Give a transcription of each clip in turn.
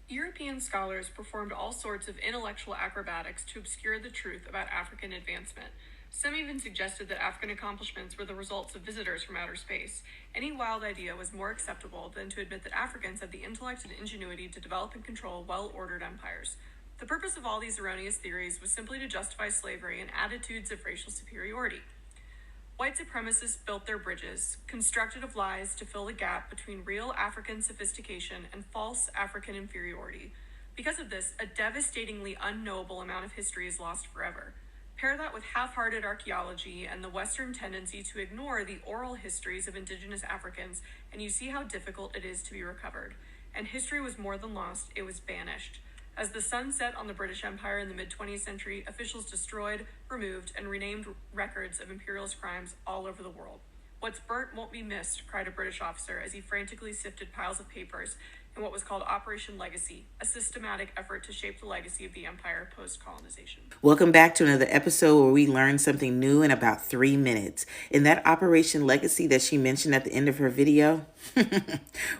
European scholars performed all sorts of intellectual acrobatics to obscure the truth about African advancement. Some even suggested that African accomplishments were the results of visitors from outer space. Any wild idea was more acceptable than to admit that Africans had the intellect and ingenuity to develop and control well-ordered empires. The purpose of all these erroneous theories was simply to justify slavery and attitudes of racial superiority. White supremacists built their bridges, constructed of lies to fill the gap between real African sophistication and false African inferiority. Because of this, a devastatingly unknowable amount of history is lost forever. Pair that with half-hearted archaeology and the Western tendency to ignore the oral histories of indigenous Africans, and you see how difficult it is to be recovered. And history was more than lost, it was banished. As the sun set on the British Empire in the mid-20th century, officials destroyed, removed, and renamed records of imperialist crimes all over the world. "What's burnt won't be missed," cried a British officer as he frantically sifted piles of papers in what was called Operation Legacy, a systematic effort to shape the legacy of the empire post-colonization. Welcome back to another episode where we learn something new in about 3 minutes. In that Operation Legacy that she mentioned at the end of her video,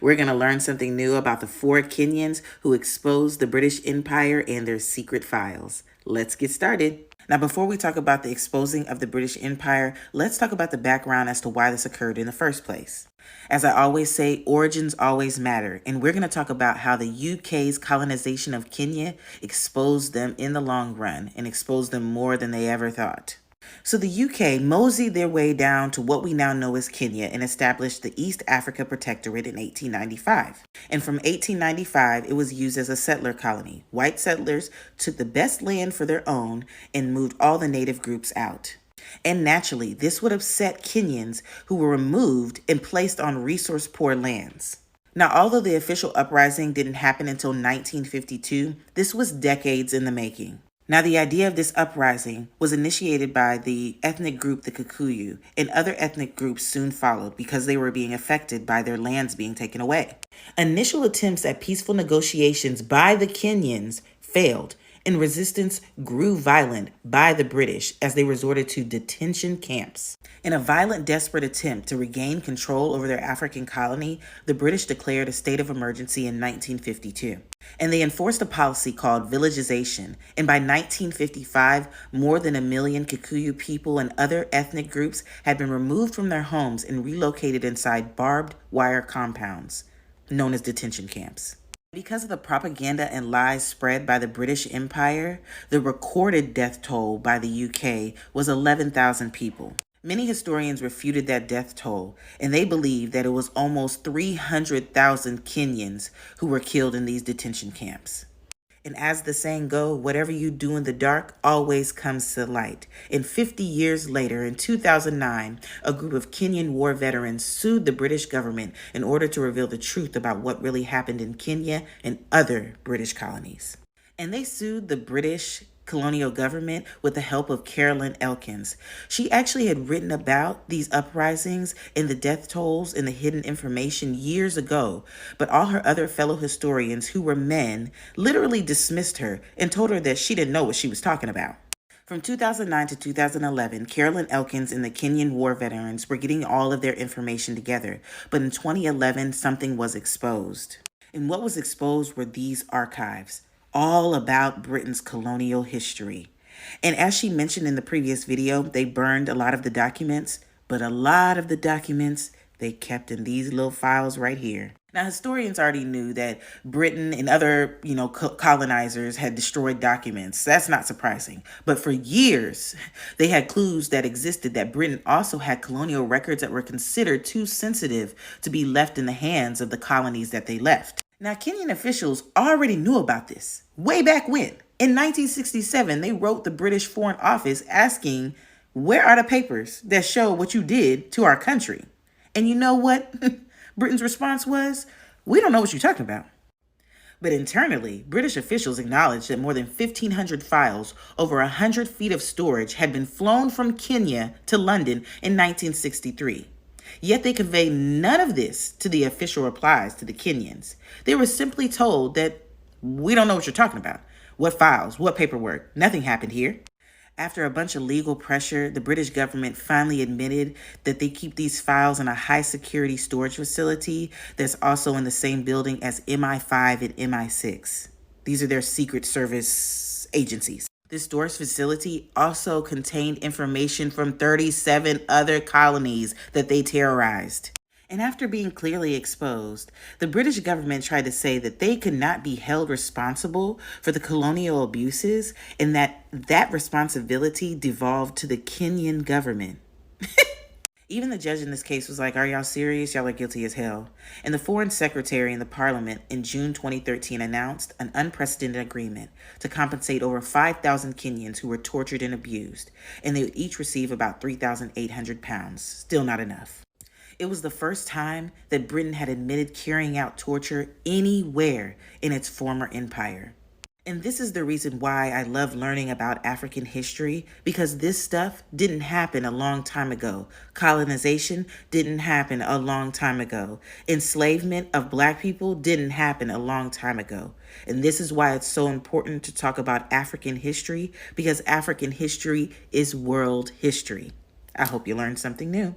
we're going to learn something new about the 4 Kenyans who exposed the British Empire and their secret files. Let's get started. Now, before we talk about the exposing of the British Empire, let's talk about the background as to why this occurred in the first place. As I always say, origins always matter, and we're going to talk about how the UK's colonization of Kenya exposed them in the long run and exposed them more than they ever thought. So the UK moseyed their way down to what we now know as Kenya and established the East Africa Protectorate in 1895. And from 1895, it was used as a settler colony. White settlers took the best land for their own and moved all the native groups out. And naturally, this would upset Kenyans who were removed and placed on resource-poor lands. Now, although the official uprising didn't happen until 1952, this was decades in the making. Now, the idea of this uprising was initiated by the ethnic group the Kikuyu, and other ethnic groups soon followed because they were being affected by their lands being taken away. Initial attempts at peaceful negotiations by the Kenyans failed, and resistance grew violent by the British as they resorted to detention camps. In a violent, desperate attempt to regain control over their African colony, the British declared a state of emergency in 1952. And they enforced a policy called villagization. And by 1955, more than 1 million Kikuyu people and other ethnic groups had been removed from their homes and relocated inside barbed wire compounds, known as detention camps. Because of the propaganda and lies spread by the British Empire, the recorded death toll by the UK was 11,000 people. Many historians refuted that death toll, and they believe that it was almost 300,000 Kenyans who were killed in these detention camps. And as the saying goes, whatever you do in the dark always comes to light. And 50 years later, in 2009, a group of Kenyan war veterans sued the British government in order to reveal the truth about what really happened in Kenya and other British colonies. And they sued the British colonial government with the help of Carolyn Elkins. She actually had written about these uprisings and the death tolls and the hidden information years ago, but all her other fellow historians, who were men, literally dismissed her and told her that she didn't know what she was talking about. From 2009 to 2011, Carolyn Elkins and the Kenyan war veterans were getting all of their information together, but in 2011, something was exposed. And what was exposed were these archives, all about Britain's colonial history. And as she mentioned in the previous video, they burned a lot of the documents, but a lot of the documents they kept in these little files right here. Now, historians already knew that Britain and other, colonizers had destroyed documents. That's not surprising. But for years, they had clues that existed that Britain also had colonial records that were considered too sensitive to be left in the hands of the colonies that they left. Now, Kenyan officials already knew about this way back when. In 1967, they wrote the British Foreign Office asking, "Where are the papers that show what you did to our country?" And you know what Britain's response was? "We don't know what you're talking about." But internally, British officials acknowledged that more than 1,500 files, over 100 feet of storage, had been flown from Kenya to London in 1963. Yet they conveyed none of this to the official replies to the Kenyans. They were simply told that, "We don't know what you're talking about. What files? What paperwork? Nothing happened here." After a bunch of legal pressure, the British government finally admitted that they keep these files in a high security storage facility that's also in the same building as MI5 and MI6. These are their secret service agencies. This storage facility also contained information from 37 other colonies that they terrorized. And after being clearly exposed, the British government tried to say that they could not be held responsible for the colonial abuses and that responsibility devolved to the Kenyan government. Even the judge in this case was like, are y'all serious? Y'all are guilty as hell. And the foreign secretary in the parliament in June 2013 announced an unprecedented agreement to compensate over 5,000 Kenyans who were tortured and abused. And they would each receive about 3,800 pounds. Still not enough. It was the first time that Britain had admitted carrying out torture anywhere in its former empire. And this is the reason why I love learning about African history, because this stuff didn't happen a long time ago. Colonization didn't happen a long time ago. Enslavement of Black people didn't happen a long time ago. And this is why it's so important to talk about African history, because African history is world history. I hope you learned something new.